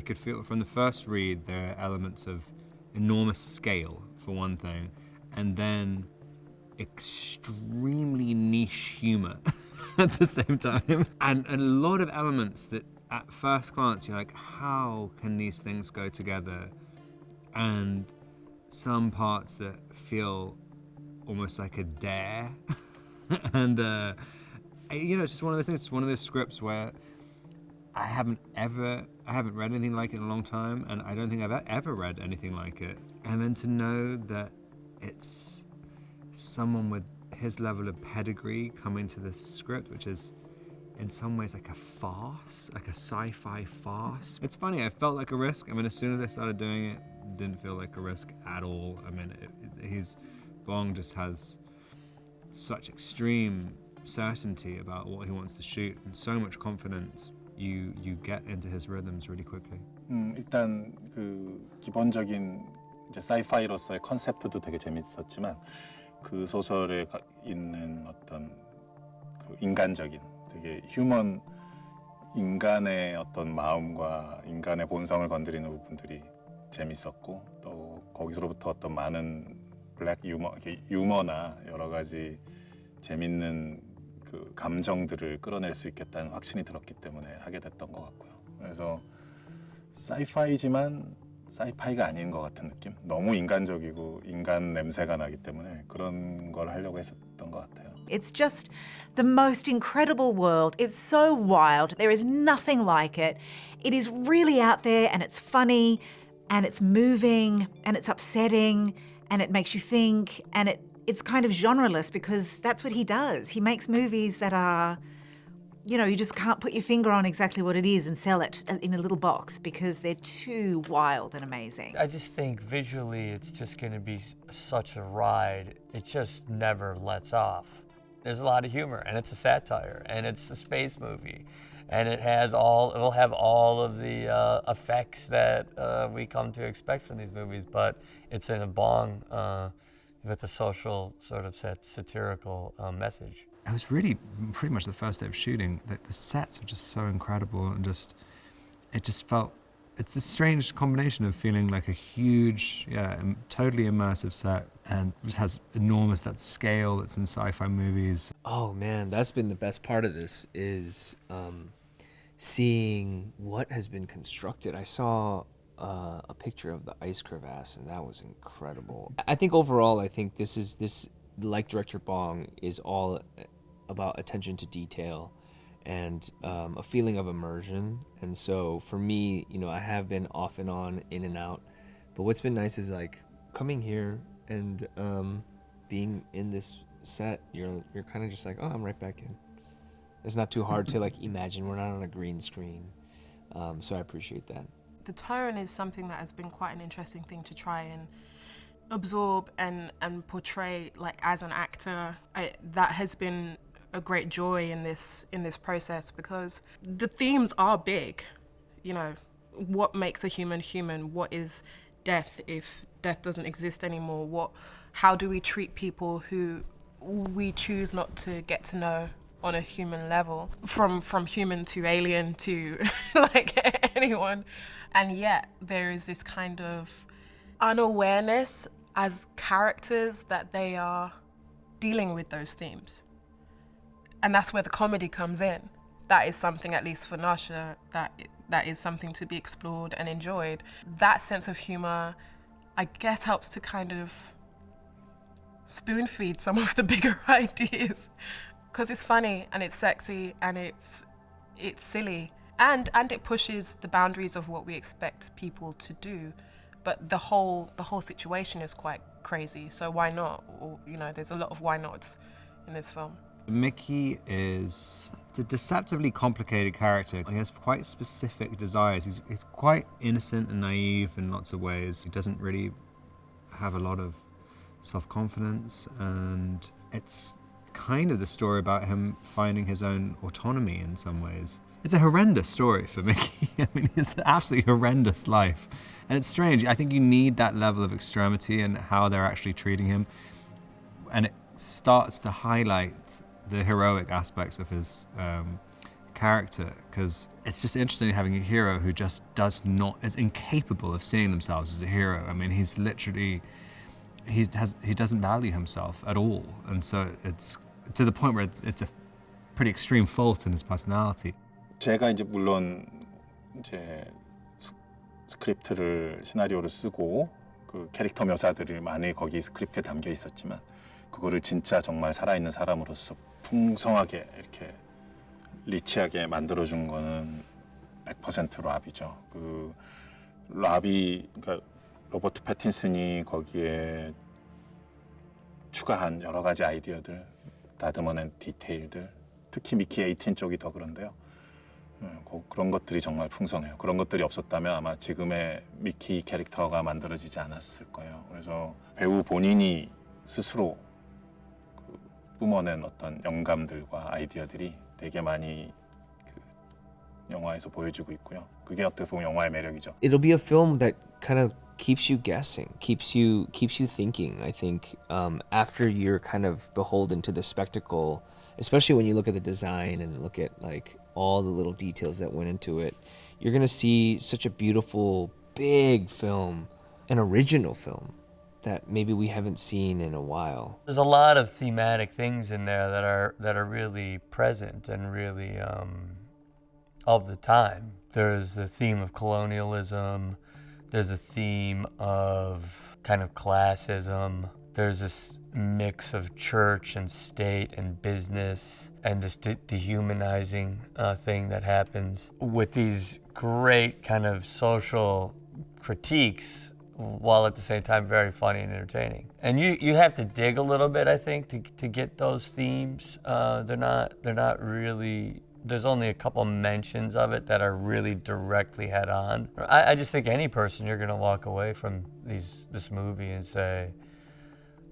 I could feel from the first read there are elements of enormous scale, for one thing, and then extremely niche humor at the same time. And a lot of elements that at first glance you're like, how can these things go together? And some parts that feel almost like a dare. And it's just one of those things, it's one of those scripts where I haven't read anything like it in a long time, and I don't think I've ever read anything like it. And then to know that it's someone with his level of pedigree coming to this script, which is in some ways like a farce, like a sci-fi farce. It's funny, I felt like a risk. I mean, as soon as I started doing it, it didn't feel like a risk at all. I mean, Bong just has such extreme certainty about what he wants to shoot and so much confidence. You get into his rhythms really quickly. 일단 그 기본적인 이제 사이파이로서의 컨셉트도 되게 재밌었지만 그 소설에 있는 어떤 그 인간적인 되게 휴먼 인간의 어떤 마음과 인간의 본성을 건드리는 부분들이 재밌었고 또 거기서부터 어떤 많은 블랙 유머나 여러 가지 재밌는 그 감정들을 끌어낼 수 있겠다는 확신이 들었기 때문에 하게 됐던 것 같고요. 그래서 사이파이지만 사이파이가 아닌 것 같은 느낌? 너무 인간적이고 인간 냄새가 나기 때문에 그런 걸 하려고 했었던 것 같아요. It's just the most incredible world. It's so wild. There is nothing like it. It is really out there, and it's funny, and it's moving, and it's upsetting, and it makes you think, and it's kind of genreless because that's what he does. He makes movies that are, you just can't put your finger on exactly what it is and sell it in a little box because they're too wild and amazing. I just think visually it's just going to be such a ride. It just never lets off. There's a lot of humor, and it's a satire, and it's a space movie, and it'll have all of the effects that we come to expect from these movies, but it's in a Bong with a social sort of satirical message. It was really pretty much the first day of shooting. The sets were just so incredible, and it just felt, it's this strange combination of feeling like a huge, totally immersive set, and just has enormous, that scale that's in sci-fi movies. Oh man, that's been the best part of this, is seeing what has been constructed. I saw a picture of the ice crevasse, and that was incredible. I think overall, this, like director Bong, is all about attention to detail and a feeling of immersion. And so for me, I have been off and on, in and out. But what's been nice is like coming here and being in this set, you're kind of just like, oh, I'm right back in. It's not too hard to like imagine. We're not on a green screen. So I appreciate that. The tone is something that has been quite an interesting thing to try and absorb and portray, like, as an actor. That has been a great joy in this process, because the themes are big. What makes a human human? What is death if death doesn't exist anymore? How do we treat people who we choose not to get to know on a human level, from human to alien to like anyone? And yet there is this kind of unawareness as characters that they are dealing with those themes. And that's where the comedy comes in. That is something, at least for Nasha, that is something to be explored and enjoyed. That sense of humor, I guess, helps to kind of spoon feed some of the bigger ideas, because it's funny and it's sexy and it's silly, and it pushes the boundaries of what we expect people to do. But the whole situation is quite crazy, so why not? Or, there's a lot of why nots in this film. Mickey is a deceptively complicated character. He has quite specific desires. He's quite innocent and naive in lots of ways. He doesn't really have a lot of self-confidence, and it's kind of the story about him finding his own autonomy in some ways. It's a horrendous story for Mickey. I mean, it's an absolutely horrendous life. And it's strange. I think you need that level of extremity and how they're actually treating him. And it starts to highlight the heroic aspects of his character, because it's just interesting having a hero who just is incapable of seeing themselves as a hero. I mean, he's literally, he doesn't value himself at all. And so it's to the point where it's a pretty extreme fault in his personality. 제가 이제 물론 이제 스크립트를 시나리오를 쓰고 그 캐릭터 묘사들이 많이 거기 스크립트에 담겨 있었지만 그거를 진짜 정말 살아있는 사람으로서 풍성하게 이렇게 리치하게 만들어준 거는 100% 랍이죠. 그 랍이 그러니까 로버트 패틴슨이 거기에 추가한 여러 가지 아이디어들, 다듬어낸 디테일들, 특히 미키 18 쪽이 더 그런데요. 그런 것들이 정말 풍성해요. 그런 것들이 없었다면 아마 지금의 미키 캐릭터가 만들어지지 않았을 거예요. 그래서 배우 본인이 스스로 뿜어낸 어떤 영감들과 아이디어들이 되게 많이 그 영화에서 보여주고 있고요. 그게 어떻게 보면 영화의 매력이죠. It'll be a film that kind of keeps you guessing, keeps you thinking. I think after you're kind of beholden to the spectacle, especially when you look at the design and look at like all the little details that went into it, you're gonna see such a beautiful, big film, an original film that maybe we haven't seen in a while. There's a lot of thematic things in there that are really present and really of the time. There's the theme of colonialism. There's a theme of kind of classism. There's this mix of church and state and business and this dehumanizing thing that happens with these great kind of social critiques while at the same time very funny and entertaining. And you have to dig a little bit, I think, to get those themes. They're not really, there's only a couple mentions of it that are really directly head on. I just think any person, you're gonna walk away from this movie and say,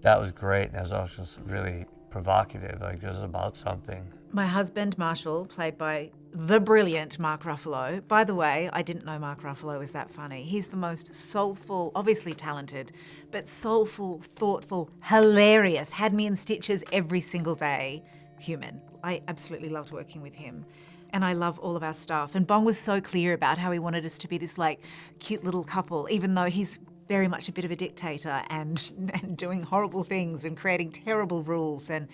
that was great, and that was also really provocative, like this is about something. My husband, Marshall, played by the brilliant Mark Ruffalo. By the way, I didn't know Mark Ruffalo was that funny. He's the most soulful, obviously talented, but soulful, thoughtful, hilarious, had me in stitches every single day human. I absolutely loved working with him. And I love all of our staff. And Bong was so clear about how he wanted us to be this like cute little couple, even though he's very much a bit of a dictator and doing horrible things and creating terrible rules. And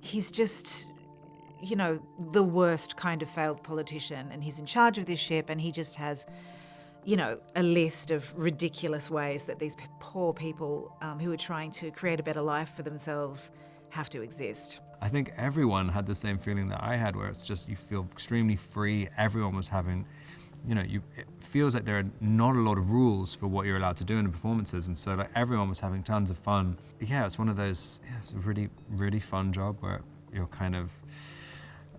he's just, you know, the worst kind of failed politician. And he's in charge of this ship and he just has, you know, a list of ridiculous ways that these poor people who are trying to create a better life for themselves have to exist. I think everyone had the same feeling that I had, where it's just you feel extremely free. Everyone was having, you know, it feels like there are not a lot of rules for what you're allowed to do in the performances, and so like everyone was having tons of fun. Yeah, it's one of those. Yeah, it's a really, really fun job where you're kind of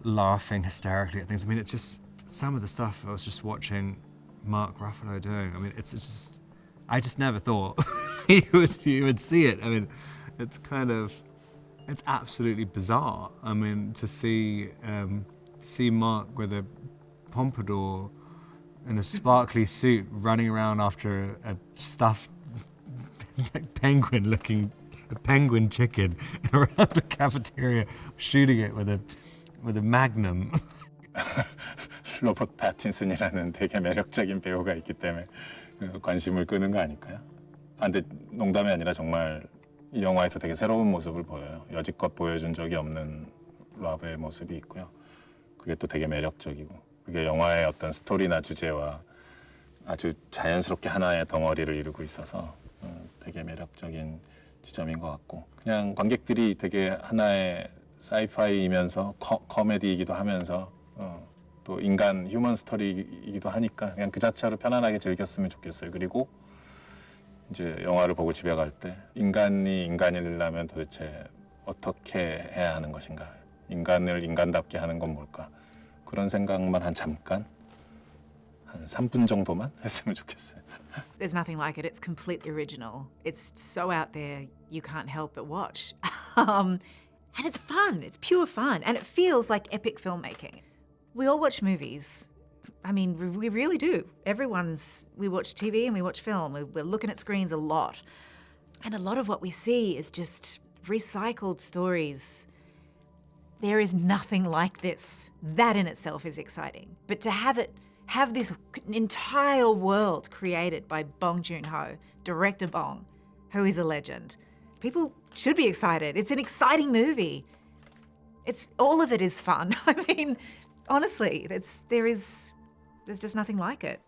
laughing hysterically at things. I mean, it's just some of the stuff I was just watching Mark Ruffalo doing. I mean, it's just I just never thought you would see it. I mean, it's kind of. It's absolutely bizarre. I mean, to see Mark with a pompadour in a sparkly suit running around after a stuffed penguin chicken around a cafeteria, shooting it with a magnum. 로버트 패틴슨이라는 되게 매력적인 배우가 있기 때문에 관심을 끄는 거 아닐까요? 근데 농담이 아니라 정말 이 영화에서 되게 새로운 모습을 보여요. 여지껏 보여준 적이 없는 랍의 모습이 있고요. 그게 또 되게 매력적이고 그게 영화의 어떤 스토리나 주제와 아주 자연스럽게 하나의 덩어리를 이루고 있어서 되게 매력적인 지점인 것 같고 그냥 관객들이 되게 하나의 사이파이이면서 코미디이기도 하면서 또 인간 휴먼 스토리이기도 하니까 그냥 그 자체로 편안하게 즐겼으면 좋겠어요. 그리고 이제 영화를 보고 집에 갈 때 인간이 인간이려면 도대체 어떻게 해야 하는 것인가? 인간을 인간답게 하는 건 뭘까? 그런 생각만 한 3분 정도만 했으면 좋겠어요. There's nothing like it. It's completely original. It's so out there, you can't help but watch. And it's fun. It's pure fun. And it feels like epic filmmaking. We all watch movies. I mean, we really do. We watch TV and we watch film. We're looking at screens a lot. And a lot of what we see is just recycled stories there is nothing like this. That in itself is exciting. But to have this entire world created by Bong Joon Ho, director Bong, who is a legend, people should be excited. It's an exciting movie. All of it is fun. I mean, honestly, there's just nothing like it.